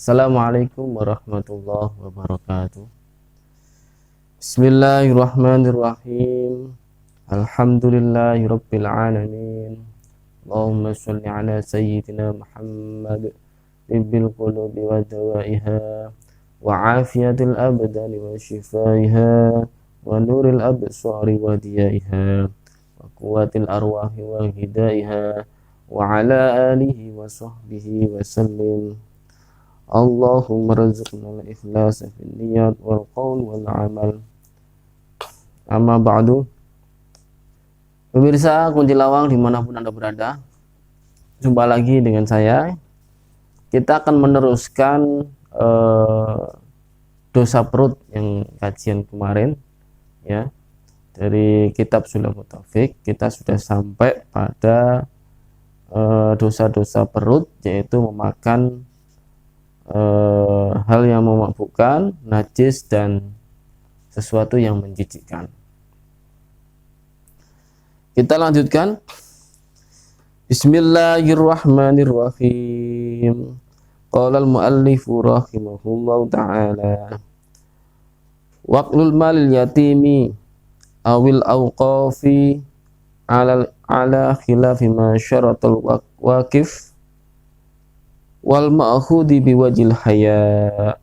Assalamualaikum warahmatullahi wabarakatuh. Bismillahirrahmanirrahim. Alhamdulillahirabbil alamin. Allahumma shalli ala sayyidina Muhammad tibbil qulubi wa dawaiha wa afiyatil abdani wa shifaiha wa nuril absari wa diyaiha wa quwwatil arwahi wa hidaiha wa ala alihi wa sahbihi wa sallim. Allahumma rizqna al-ikhlas fil niyat wal qaul wal amal. Amma ba'du. Pemirsa Kunci Lawang dimanapun Anda berada, jumpa lagi dengan saya. Kita akan meneruskan dosa perut yang kajian kemarin, ya, dari kitab Sulamut Taufik. Kita sudah sampai pada dosa-dosa perut, yaitu memakan hal yang memabukkan, najis, dan sesuatu yang menjijikkan. Kita lanjutkan. Bismillahirrahmanirrahim. Qala al-muallifu rahimahullahu ta'ala, waqlul malil yatimi awil awqafi ala khilafi ma syaratul waqif wal ma'khudi biwajil haya.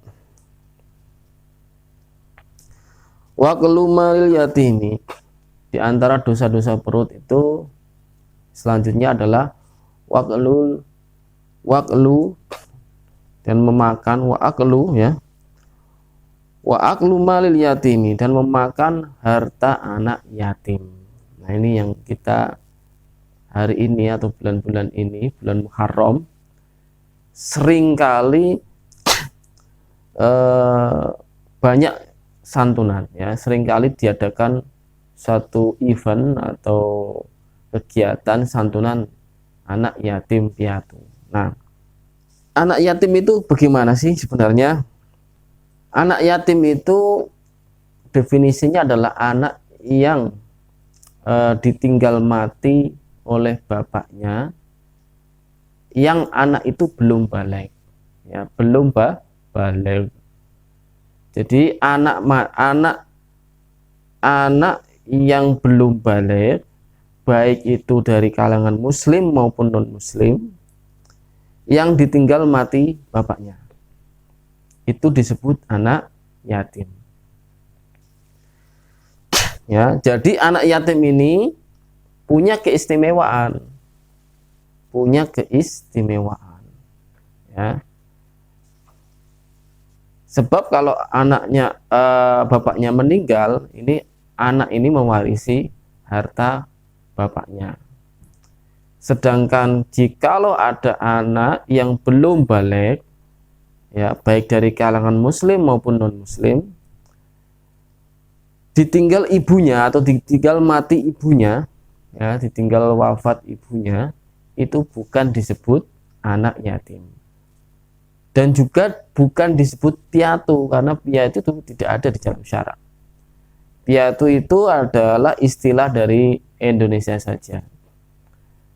Waqlu malil yatimi, di antara dosa-dosa perut itu selanjutnya adalah waqlu dan memakan, ya, wa aklu malil yatimi, dan memakan harta anak yatim. Nah, ini yang kita hari ini atau bulan-bulan ini, bulan Muharram, seringkali banyak santunan, ya, seringkali diadakan satu event atau kegiatan santunan anak yatim piatu. Nah, anak yatim itu bagaimana sih sebenarnya? Anak yatim itu definisinya adalah anak yang ditinggal mati oleh bapaknya, yang anak itu belum balik, ya, belum balik. Jadi anak yang belum balik, baik itu dari kalangan muslim maupun non muslim, yang ditinggal mati bapaknya, itu disebut anak yatim. Ya, jadi anak yatim ini punya keistimewaan, ya. Sebab kalau bapaknya meninggal, anak ini mewarisi harta bapaknya. Sedangkan jikalau ada anak yang belum balik, ya, baik dari kalangan muslim maupun non muslim, ditinggal ibunya atau ditinggal mati ibunya, ya, ditinggal wafat ibunya, itu bukan disebut anak yatim. Dan juga bukan disebut piatu, karena piatu itu tidak ada di dalam syarak. Piatu itu adalah istilah dari Indonesia saja.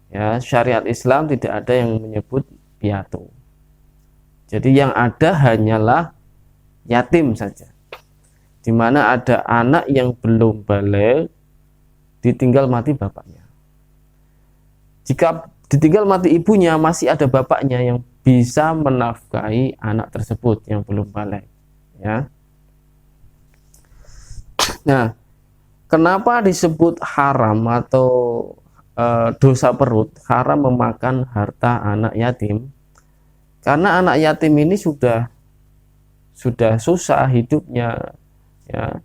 Ya, syariat Islam tidak ada yang menyebut piatu. Jadi yang ada hanyalah yatim saja, di mana ada anak yang belum balik ditinggal mati bapaknya. Jika ditinggal mati ibunya, masih ada bapaknya yang bisa menafkahi anak tersebut yang belum balik, ya. Nah, kenapa disebut haram atau dosa perut, haram memakan harta anak yatim? Karena anak yatim ini sudah susah hidupnya, ya,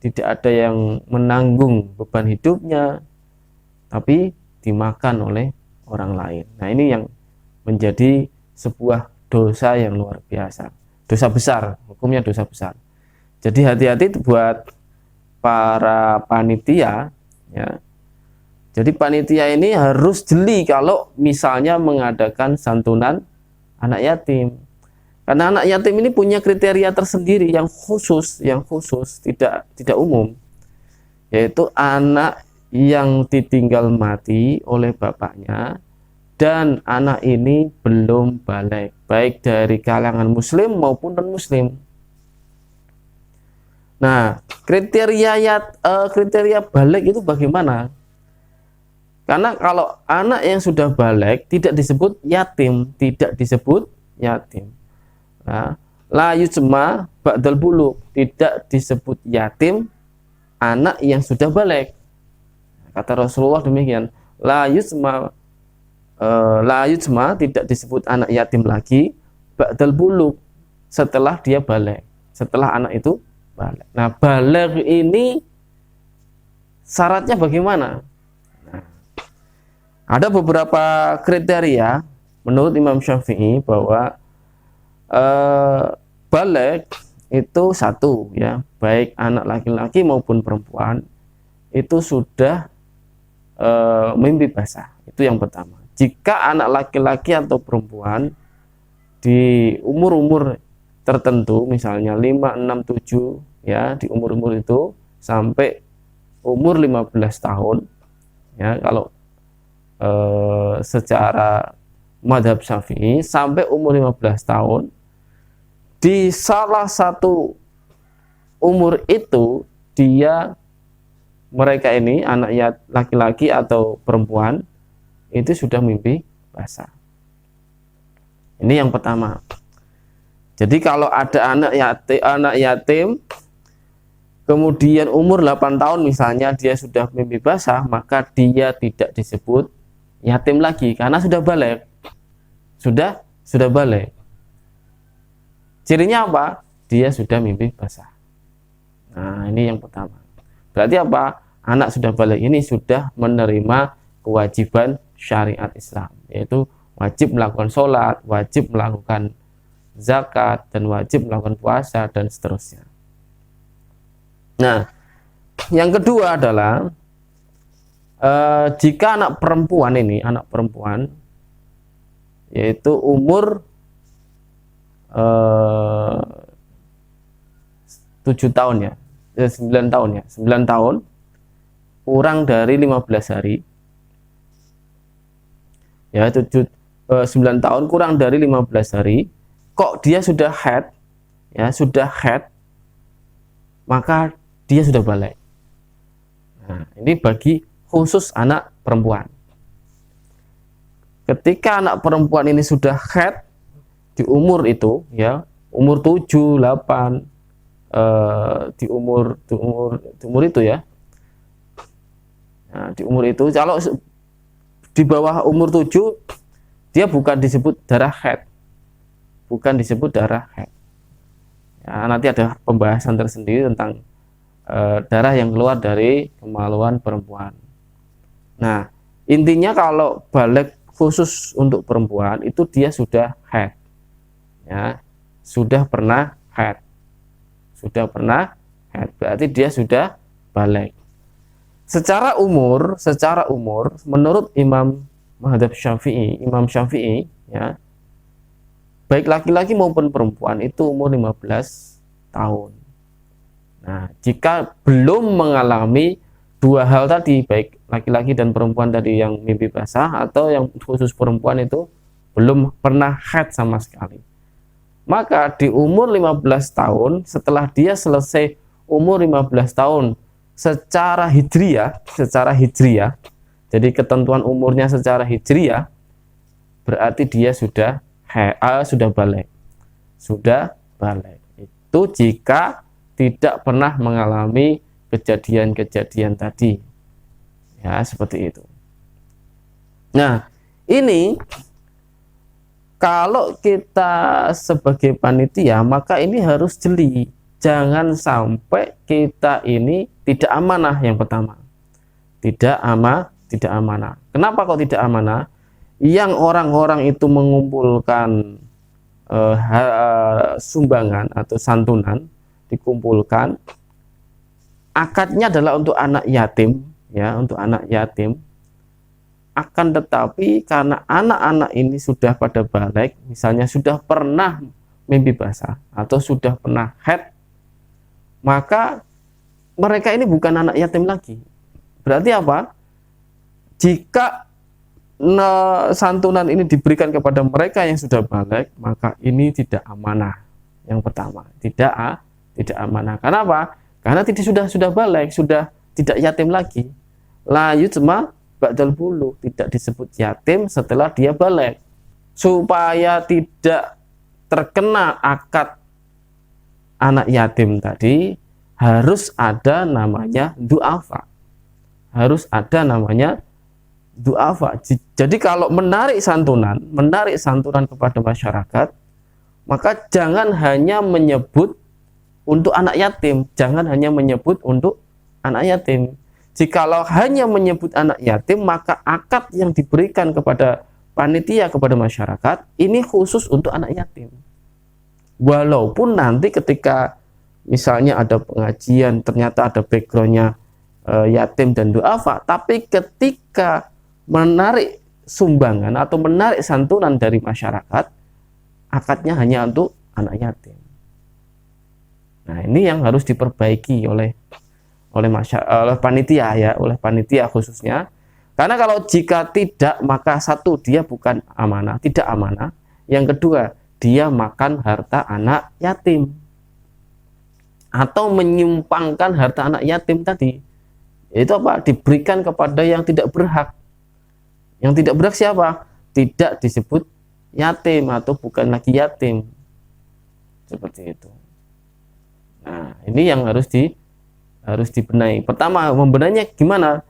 tidak ada yang menanggung beban hidupnya, tapi dimakan oleh orang lain. Nah, ini yang menjadi sebuah dosa yang luar biasa, dosa besar, hukumnya dosa besar. Jadi hati-hati buat para panitia, ya. Jadi panitia ini harus jeli kalau misalnya mengadakan santunan anak yatim, karena anak yatim ini punya kriteria tersendiri yang khusus, tidak umum, yaitu anak yang ditinggal mati oleh bapaknya dan anak ini belum balik. baik dari kalangan muslim maupun non muslim. Nah, kriteria balik itu bagaimana? Karena kalau anak yang sudah balik tidak disebut yatim, Nah, la yujma ba'dal buluk, tidak disebut yatim anak yang sudah balik. Kata Rasulullah demikian, la yujma tidak disebut anak yatim lagi ba'dal buluk, setelah dia balik, setelah anak itu balik. Nah, balik ini syaratnya bagaimana? Nah, ada beberapa kriteria menurut Imam Syafi'i bahwa balik itu satu, ya, baik anak laki-laki maupun perempuan itu sudah mimpi basah. Itu yang pertama. Jika anak laki-laki atau perempuan di umur-umur tertentu, misalnya 5, 6, 7, ya, di umur-umur itu sampai umur 15 tahun, ya, kalau secara madhab Syafi'i sampai umur 15 tahun, di salah satu umur itu mereka ini anak laki-laki atau perempuan itu sudah mimpi basah. Ini yang pertama. Jadi kalau ada anak yatim kemudian umur 8 tahun misalnya dia sudah mimpi basah, maka dia tidak disebut yatim lagi karena sudah balik. Sudah balik. Cirinya apa? Dia sudah mimpi basah. Nah, ini yang pertama. Berarti apa? Anak sudah balik ini sudah menerima kewajiban syariat Islam, yaitu wajib melakukan sholat, wajib melakukan zakat, dan wajib melakukan puasa, dan seterusnya. Nah, yang kedua adalah jika anak perempuan yaitu umur 7 tahun, ya, 9 tahun, ya, 9 tahun kurang dari 15 hari, ya, 9 tahun kurang dari 15 hari, kok dia sudah haid, ya, maka dia sudah balik. Nah, ini bagi khusus anak perempuan. Ketika anak perempuan ini sudah haid di umur itu, ya, umur 7, 8, di umur itu, ya. Nah, di umur itu, kalau di bawah umur 7 dia bukan disebut darah haid. Ya, nanti ada pembahasan tersendiri tentang darah yang keluar dari kemaluan perempuan. Nah, intinya kalau balik khusus untuk perempuan itu dia sudah haid, ya, sudah pernah haid, berarti dia sudah balik. Secara umur menurut Imam Syafi'i, ya, baik laki-laki maupun perempuan itu umur 15 tahun. Nah, jika belum mengalami dua hal tadi, baik laki-laki dan perempuan tadi yang mimpi basah, atau yang khusus perempuan itu belum pernah haid sama sekali, maka di umur 15 tahun, setelah dia selesai umur 15 tahun secara hijriyah, jadi ketentuan umurnya secara hijriyah, berarti dia sudah balik. Itu jika tidak pernah mengalami kejadian-kejadian tadi, ya, seperti itu. Nah, ini kalau kita sebagai panitia, maka ini harus jeli. Jangan sampai kita ini tidak amanah. Yang pertama, tidak amanah. Kenapa kok tidak amanah? Yang orang-orang itu mengumpulkan sumbangan atau santunan, dikumpulkan, akadnya adalah untuk anak yatim, ya, untuk anak yatim. Akan tetapi karena anak-anak ini sudah pada balik, misalnya sudah pernah mimpi basah atau sudah pernah haid, maka mereka ini bukan anak yatim lagi. Berarti apa? Jika santunan ini diberikan kepada mereka yang sudah balik, maka ini tidak amanah. Yang pertama, tidak amanah. Kenapa? Karena sudah balik, sudah tidak yatim lagi. La yutma ba'dal bulugh, tidak disebut yatim setelah dia balik. Supaya tidak terkena akad anak yatim tadi, harus ada namanya du'afa. Harus ada namanya du'afa. Jadi kalau menarik santunan kepada masyarakat, maka jangan hanya menyebut untuk anak yatim, jangan hanya menyebut untuk anak yatim. Jikalau hanya menyebut anak yatim, maka akad yang diberikan kepada panitia, kepada masyarakat, ini khusus untuk anak yatim. Walaupun nanti ketika misalnya ada pengajian, ternyata ada backgroundnya yatim dan du'afa, tapi ketika menarik sumbangan atau menarik santunan dari masyarakat, akadnya hanya untuk anak yatim. Nah, ini yang harus diperbaiki oleh panitia ya, oleh panitia khususnya. Karena kalau jika tidak, maka satu, dia bukan amanah, tidak amanah. Yang kedua, dia makan harta anak yatim atau menyimpangkan harta anak yatim tadi. Itu apa? Diberikan kepada yang tidak berhak. Yang tidak berhak siapa? Tidak disebut yatim atau bukan lagi yatim. Seperti itu. Nah, ini yang harus dibenahi. Pertama, membenahnya gimana?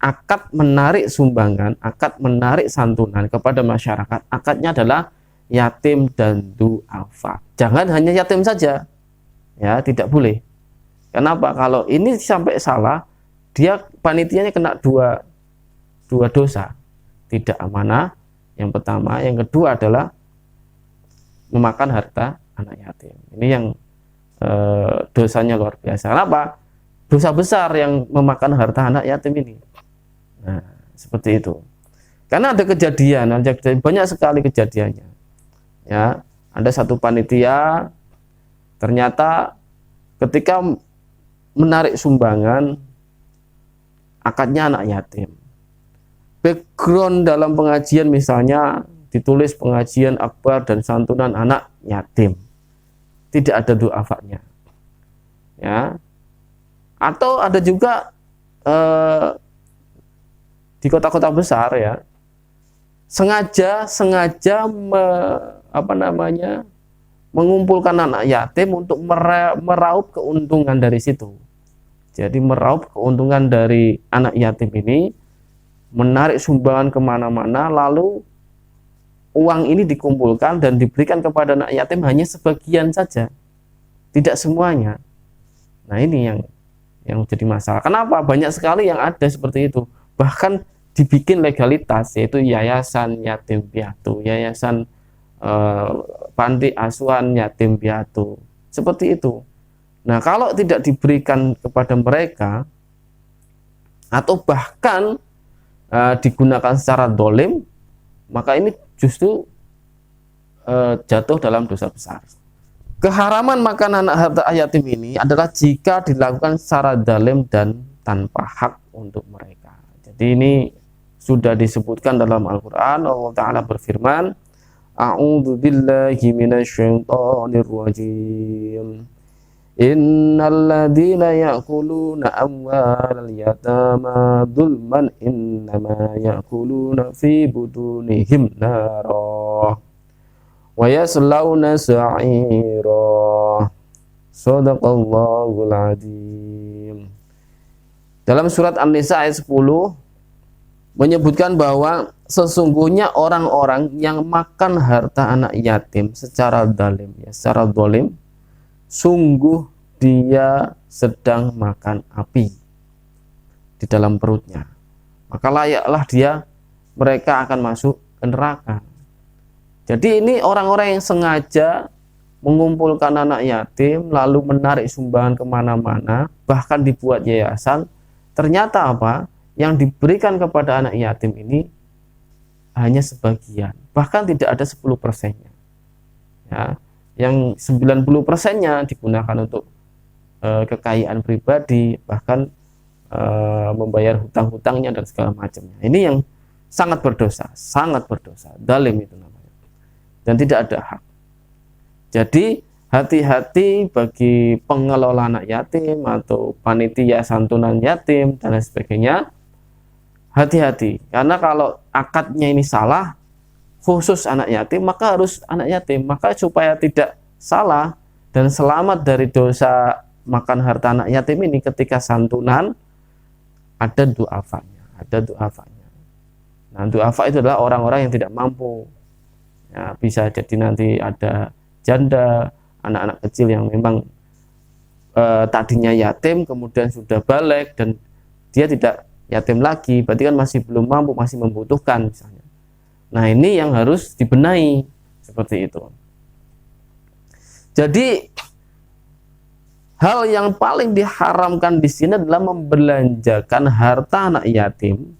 Akad menarik sumbangan, akad menarik santunan kepada masyarakat, akadnya adalah yatim dan du'afa. Jangan hanya yatim saja. Ya, tidak boleh. Kenapa? Kalau ini sampai salah, dia panitianya kena dua dosa. Tidak amanah yang pertama, yang kedua adalah memakan harta anak yatim. Ini yang dosanya luar biasa. Kenapa? Dosa besar yang memakan harta anak yatim ini. Nah, seperti itu. Karena ada kejadian, banyak sekali kejadiannya. Ya, ada satu panitia ternyata ketika menarik sumbangan, akadnya anak yatim. Background dalam pengajian misalnya ditulis pengajian akbar dan santunan anak yatim. Tidak ada du'afanya. Ya. Atau ada juga di kota-kota besar ya, sengaja mengumpulkan anak yatim untuk meraup keuntungan dari situ. Jadi meraup keuntungan dari anak yatim ini, menarik sumbangan kemana-mana, lalu uang ini dikumpulkan dan diberikan kepada anak yatim hanya sebagian saja, tidak semuanya. Nah, ini yang jadi masalah. Kenapa? Banyak sekali yang ada seperti itu. Bahkan dibikin legalitas, yaitu yayasan yatim piatu, yayasan panti asuhan yatim piatu, seperti itu. Nah, kalau tidak diberikan kepada mereka atau bahkan digunakan secara dolim, maka ini justru jatuh dalam dosa besar. Keharaman makan anak harta yatim ini adalah jika dilakukan secara zalim dan tanpa hak untuk mereka. Jadi ini sudah disebutkan dalam Al-Quran. Allah Ta'ala berfirman, A'udzu billahi minasyaitonir rajim. Innal ladzina ya'kuluna amwalal yatama dzulman innama ya'kuluna fi butunihim nara wa yaslawna sa'ira. Shadaqallahul adzim. Dalam surat An-Nisa ayat 10 menyebutkan bahwa sesungguhnya orang-orang yang makan harta anak yatim secara zalim, secara zalim, sungguh dia sedang makan api di dalam perutnya. Maka layaklah mereka akan masuk ke neraka. Jadi ini orang-orang yang sengaja mengumpulkan anak yatim, lalu menarik sumbangan kemana-mana, bahkan dibuat yayasan. Ternyata apa? Yang diberikan kepada anak yatim ini hanya sebagian, bahkan tidak ada 10%-nya. Ya. Yang 90%-nya digunakan untuk kekayaan pribadi, bahkan membayar hutang-hutangnya dan segala macamnya. Ini yang sangat berdosa, zalim itu namanya, dan tidak ada hak. Jadi hati-hati bagi pengelola anak yatim atau panitia santunan yatim dan lain sebagainya. Hati-hati, karena kalau akadnya ini salah, khusus anak yatim, maka harus anak yatim. Maka supaya tidak salah dan selamat dari dosa makan harta anak yatim ini, ketika santunan ada du'afanya. Nah, du'afa itu adalah orang-orang yang tidak mampu. Ya, bisa jadi nanti ada janda, anak-anak kecil yang memang tadinya yatim kemudian sudah balik dan dia tidak yatim lagi, berarti kan masih belum mampu, masih membutuhkan misalnya. Nah, ini yang harus dibenahi seperti itu. Jadi hal yang paling diharamkan di sini adalah membelanjakan harta anak yatim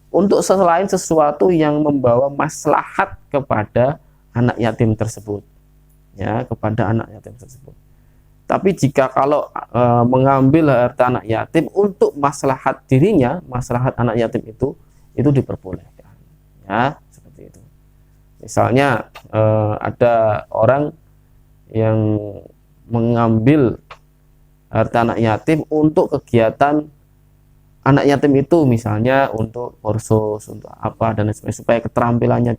untuk selain sesuatu yang membawa maslahat kepada anak yatim tersebut. Ya, kepada anak yatim tersebut. Tapi jika kalau mengambil harta anak yatim untuk maslahat dirinya, maslahat anak yatim itu diperbolehkan. Ya, seperti itu. Misalnya ada orang yang mengambil harta anak yatim untuk kegiatan anak yatim itu, misalnya untuk kursus, untuk apa dan sebagainya, supaya keterampilannya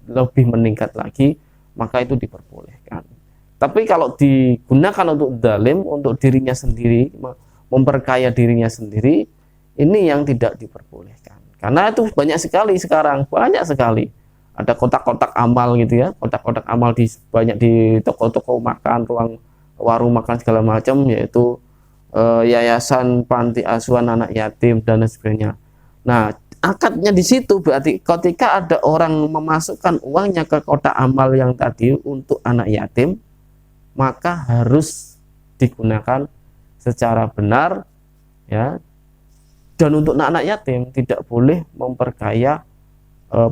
lebih meningkat lagi, maka itu diperbolehkan. Tapi kalau digunakan untuk zalim, untuk dirinya sendiri, memperkaya dirinya sendiri, ini yang tidak diperbolehkan. Karena itu banyak sekali sekarang, banyak sekali. Ada kotak-kotak amal gitu ya, kotak-kotak amal banyak di toko-toko makan, warung makan segala macam, yaitu yayasan panti asuhan anak yatim dan sebagainya. Nah, akadnya di situ berarti ketika ada orang memasukkan uangnya ke kotak amal yang tadi untuk anak yatim, maka harus digunakan secara benar, ya. Dan untuk anak yatim tidak boleh memperkaya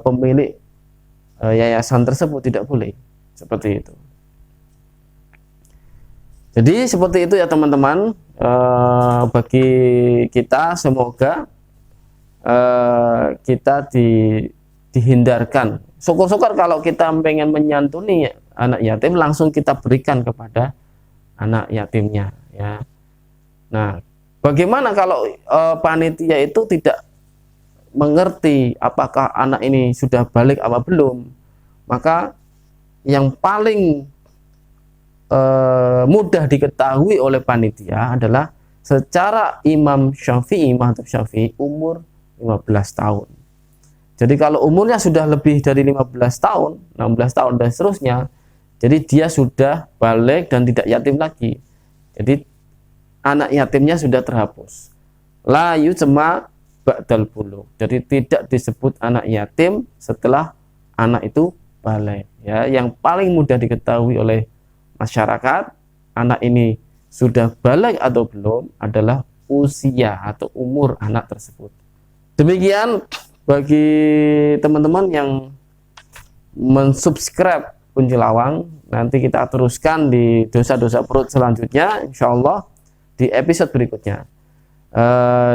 pemilik yayasan tersebut, tidak boleh seperti itu. Jadi seperti itu ya teman-teman. Bagi kita semoga kita dihindarkan. Syukur-syukur kalau kita pengen menyantuni anak yatim, langsung kita berikan kepada anak yatimnya, ya. Nah, bagaimana kalau panitia itu tidak mengerti apakah anak ini sudah balik apa belum? Maka yang paling mudah diketahui oleh panitia adalah secara Imam Syafi'i, mazhab Syafi'i, umur 15 tahun. Jadi kalau umurnya sudah lebih dari 15 tahun, 16 tahun dan seterusnya, jadi dia sudah balik dan tidak yatim lagi. Jadi anak yatimnya sudah terhapus. La yujma ba'dal bulugh. Jadi tidak disebut anak yatim setelah anak itu balik. Ya, yang paling mudah diketahui oleh masyarakat anak ini sudah balik atau belum adalah usia atau umur anak tersebut. Demikian bagi teman-teman yang mensubscribe Kunci Lawang. Nanti kita teruskan di dosa-dosa perut selanjutnya, insya Allah di episode berikutnya.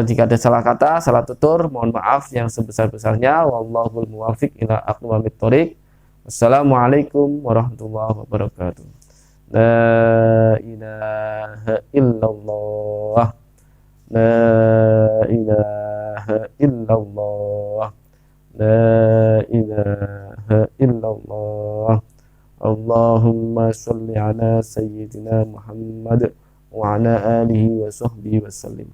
Jika ada salah kata, salah tutur, mohon maaf yang sebesar-besarnya. Wallahul muwaffiq ila aqwamit thoriq. Wassalamualaikum warahmatullahi wabarakatuh. La ilaha illallah, la ilaha illallah, la ilaha illallah. Allahumma sholli ala sayyidina Muhammad wa ala alihi wa sahbihi wa sallim.